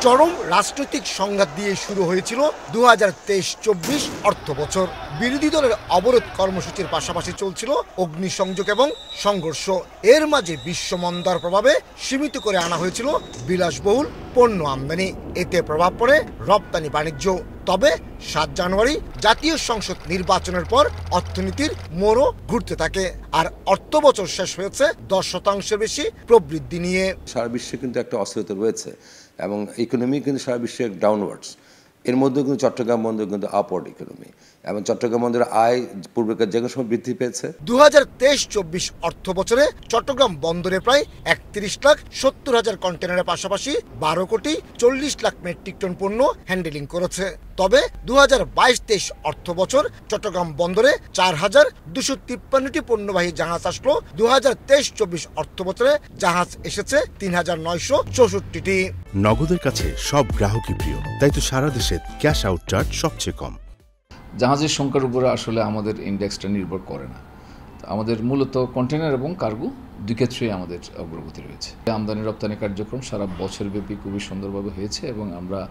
চরম রাজনৈতিক সংঘাত দিয়ে শুরু হয়েছিল 2023-24 অর্থ বছর। বিরোধী দলের অবরোধ কর্মসূচির পাশাপাশি চলছিল অগ্নিসংযোগ এবং সংঘর্ষ। এর মাঝে বিশ্বমন্দার প্রভাবে সীমিত করে আনা হয়েছিল বিলাসবহুল পণ্য আমদানি। এতে প্রভাব পড়ে রপ্তানি বাণিজ্য। তবে 7 জানুয়ারি জাতীয় সংসদ নির্বাচনের পর অর্থনীতির মোড়ও ঘুরতে থাকে, আর অর্থ বছর শেষ হয়েছে 10% বেশি প্রবৃদ্ধি নিয়ে। সারা বিশ্বে কিন্তু একটা অস্থিরতা রয়েছে এবং ইকোনমি কিন্তু সারা বিশ্বে ডাউনওয়ার্ডস। এর মধ্যে কিন্তু চট্টগ্রাম বন্দর কিন্তু আপওয়ার্ড ইকোনমি, এবং চট্টগ্রাম বন্দরের আয় পূর্বেকার যে কোনো সময় বৃদ্ধি পেয়েছে। 2023-24 অর্থ বছরে চট্টগ্রাম বন্দরে প্রায় 31,70,000 কন্টেনারের পাশাপাশি 12,40,00,000 মেট্রিক টন পণ্য হ্যান্ডেলিং করেছে। তবে 2022-23 অর্থ বছর চট্টগ্রাম বন্দরে 4,253টি পণ্যবাহী জাহাজ আসলো। 2023-24 অর্থ বছরে জাহাজ এসেছে 3,964টি। নগদের কাছে সব গ্রাহকই প্রিয়, তাই তো সারা দেশে ক্যাশ আউট চার্জ সবচেয়ে কম। জাহাজের সংখ্যার উপরে আসলে আমাদের ইন্ডেক্সটা নির্ভর করে না। আমাদের মূলত কন্টেনার এবং কার্গো দুই ক্ষেত্রেই আমাদের অগ্রগতি রয়েছে। আমদানি রপ্তানি কার্যক্রম সারা বছরব্যাপী খুবই সুন্দরভাবে হয়েছে এবং আমরা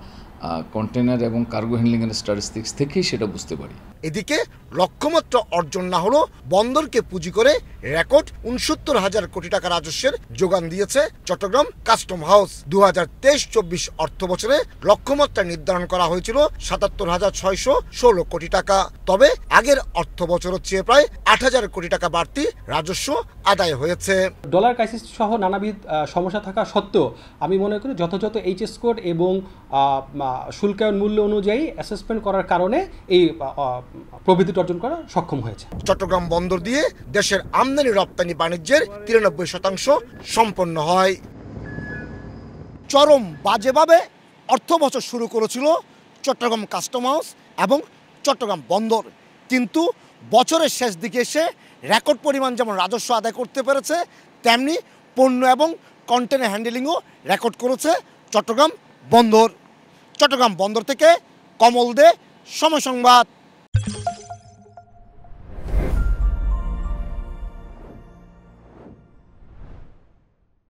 কন্টেনার এবং কার্গো হ্যান্ডলিংয়ের স্ট্যাটিস্টিক্স থেকেই সেটা বুঝতে পারি। এদিকে লক্ষ্যমাত্রা অর্জন না হলো বন্দরকে পুঁজি করে রেকর্ড 69,000 কোটি টাকা রাজস্বের যোগান দিয়েছে চট্টগ্রাম কাস্টম হাউস। 2023-24 অর্থ বছরে লক্ষ্যমাত্রা নির্ধারণ করা হয়েছিল 77,616 কোটি টাকা। তবে আগের অর্থ বছরের চেয়ে প্রায় 8,000 কোটি টাকা বাড়তি রাজস্ব আদায় হয়েছে। ডলার ক্রাইসিস সহ নানাবিধ সমস্যা থাকা সত্ত্বেও আমি মনে করি যথাযথ এইচএস কোড এবং শুল্কায়ন মূল্য অনুযায়ী অ্যাসেসমেন্ট করার কারণে এই প্রবৃদ্ধি অর্জন করা সক্ষম হয়েছে। চট্টগ্রাম বন্দর দিয়ে দেশের আমদানি রপ্তানি বাণিজ্যের 93% সম্পন্ন হয়। চরম বাজেভাবে অর্থ বছর শুরু করেছিল চট্টগ্রাম কাস্টম হাউস এবং চট্টগ্রাম বন্দর, কিন্তু বছরের শেষ দিকে এসে রেকর্ড পরিমাণ যেমন রাজস্ব আদায় করতে পেরেছে, তেমনি পণ্য এবং কন্টেনার হ্যান্ডেলিংও রেকর্ড করেছে চট্টগ্রাম বন্দর। চট্টগ্রাম বন্দর থেকে কমল দে, সময় সংবাদ।